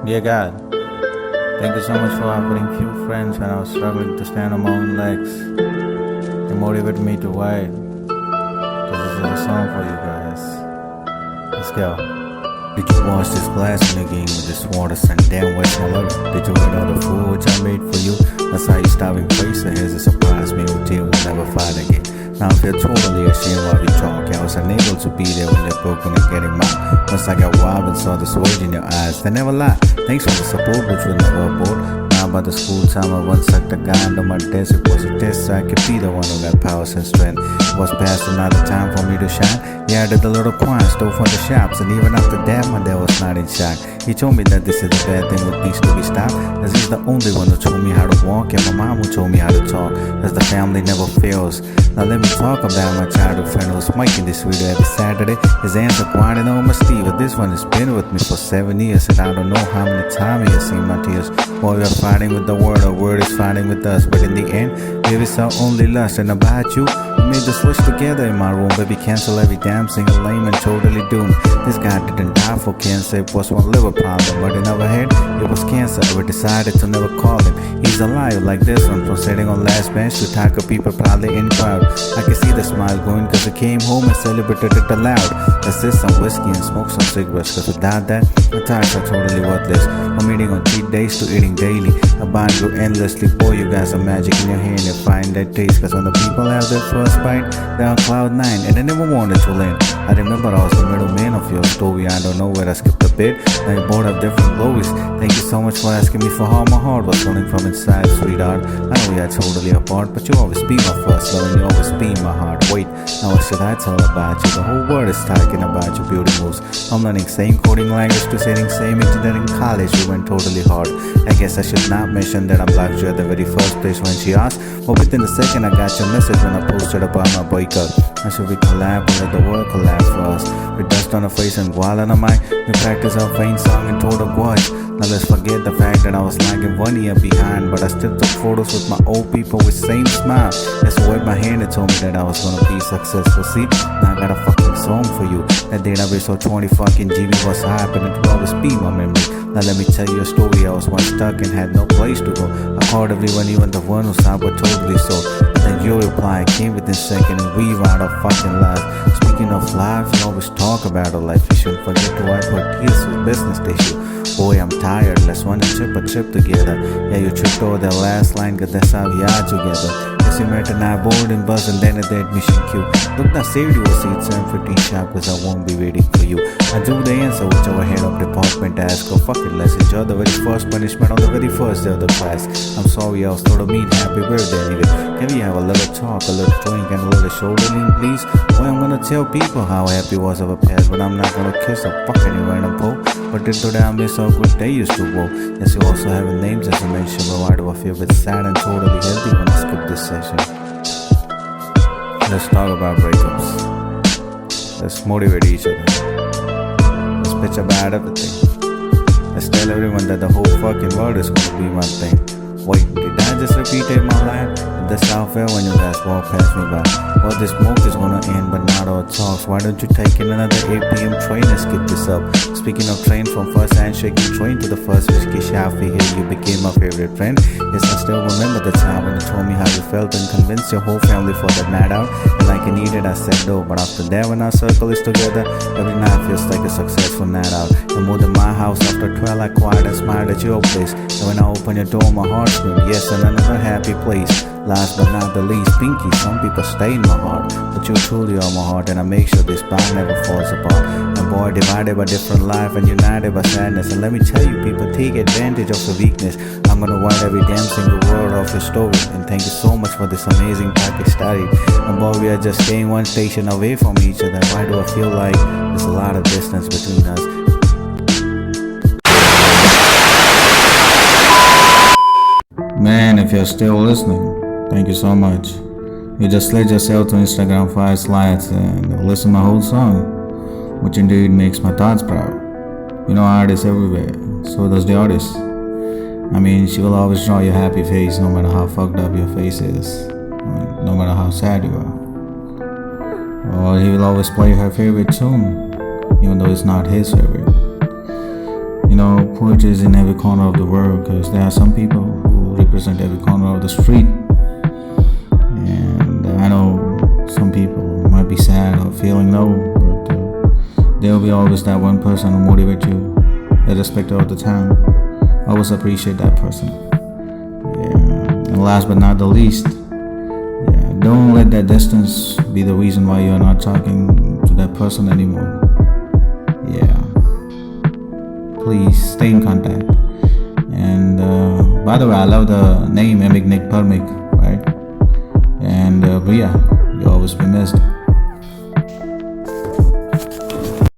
Dear God, thank you so much for offering few friends when I was struggling to stand on my own legs. You motivated me to write. So this is a song for you guys. Let's go. Did you wash this glass in the game with this water? And damn, where's my love? Did you eat all the food which I made for you? That's how you starving face. So here's a surprise meal with you. We'll never fight again. Now I feel totally ashamed while we talk. I was unable to be there when they're broken and getting mad. Once I got wild and saw the sword in your eyes, they never lie. Thanks for the support, which will never abort. Now by the school time, I once sucked a guy under my desk. It was a test so I could be the one who got powers and strength. It was past another time for me to shine. Yeah, I did a little choir, stole from the shops, and even after that, my dad was not in shock. He told me that this is a bad thing that needs to be stopped. This is the only one who told me how to walk, and my mom who told me how to talk. As the family never fails. Now let me talk about my childhood friend who's making this video every Saturday. His hands are grinding on my sleeve, but this one has been with me for 7 years, and I don't know how many times he has seen my tears. Boy, we are fighting with the word is fighting with us, but in the end, it is our only lust. And about you, we made the switch together in my room. Baby, cancel every damn single lame and totally doomed. This guy didn't die for cancer, it was one liver problem, but in our head, it was cancer. We decided to never call him. He's alive like this one, from sitting on last bench to tackle people probably in crowd. I can see the smile going cause he came home and celebrated it aloud. Let's sip some whiskey and smoke some cigarettes, cause without that, my times are totally worthless. From eating on cheat days to eating daily, a bond grew endlessly. Boy, you guys are magic in your hand and find that taste. Cause when the people have their first bite, they're on cloud 9 and they never wanted to learn. I remember I was the middleman of your story. I don't know where I skipped a bit. Now you both have different glories. Thank you so much for asking me for how my heart was running from inside, sweetheart. I know we are totally apart, but you always be my first love and you always be my heart. Wait, now what should I tell about you? The whole world is talking about your beauty moves. I'm learning same coding language to setting same engineering college. You went totally hard. I guess I should not mention that I blocked you at the very first place when she asked. But within a second I got your message when I posted about my breakup. I should we collab and let the world collab for us. With dust on her face and gual on her mind, we practice our faint song and total grudge. Now let's forget the fact that I was lagging 1 year behind, but I still took photos with my old people with same smile. Just waved my hand and told me that I was gonna be successful. See, now I got a fucking song for you. That database of 20 fucking GB was hype and it will always be my memory. Now let me tell you a story. I was once stuck and had no place to go. I called everyone, even the one who sound but totally so. But then your reply came within a second and we wrote our fucking lives. Speaking of life, you always talk about a life. You shouldn't forget to wipe her tears with business tissue. Boy, I'm tired, let's run and a trip together. Yeah, you tripped over the last line, cause that's how we are together. Yes, you met and I bored and buzz and then at the admission queue. Look, I saved you a seat, so I'm pretty sharp cause I won't be waiting for you. I do the answer, whichever head of department asks. Go fuck it, let's enjoy the very first punishment on the very first day of the class. I'm sorry, I was told to mean happy birthday anyway. Can we have a little talk, a little drink and a little shoulder lean, please? Well, I'm gonna tell people how happy was of a past, but I'm not gonna kiss a fucking random pole. But today I miss how good they used to go. Yes, you also have names as you mentioned, but why do I feel a bit sad and totally healthy when I skip this session? Let's talk about breakups. Let's motivate each other. Let's bitch about everything. Let's tell everyone that the whole fucking world is gonna be my thing. Wait, did I just repeat it in my life? That's how I felt when you guys walk past me by. Well, this smoke is gonna end, but not all talks. Why don't you take in another 8 p.m. train and skip this up? Speaking of train, from first handshaking train to the first whiskey shot for here, you became my favorite friend. Yes, I still remember the time when you told me how you felt and convinced your whole family for that night out. And like you needed, I said no. But after that, when our circle is together, every night feels like a successful night out. You moved to my house after 12, I cried and smiled at your place. And when I opened your door, my heart screamed, yes, and another happy place. Last but not the least, Pinky, some people stay in my heart, but you truly are my heart, and I make sure this bond never falls apart. And boy, divided by different life and united by sadness. And let me tell you, people take advantage of your weakness. I'm gonna write every damn single word of your story. And thank you so much for this amazing package study. And boy, we are just staying one station away from each other. Why do I feel like there's a lot of distance between us? Man, if you're still listening, thank you so much. You just led yourself to Instagram 5 slides and listen to my whole song, which indeed makes my thoughts proud. You know, artists everywhere, so does the artist. I mean, she will always draw your happy face no matter how fucked up your face is, no matter how sad you are. Or he will always play her favorite tune, even though it's not his favorite. You poetry is in every corner of the world, because there are some people who represent every corner of the street. And I know some people might be sad or feeling low, but there will be always that one person who motivates you, irrespective of the time. Always appreciate that person. Yeah. And last but not the least, yeah, don't let that distance be the reason why you're not talking to that person anymore. Yeah. Please stay in contact. And by the way, I love the name Emig Nick Permig, right? And but yeah, you'll always be missed.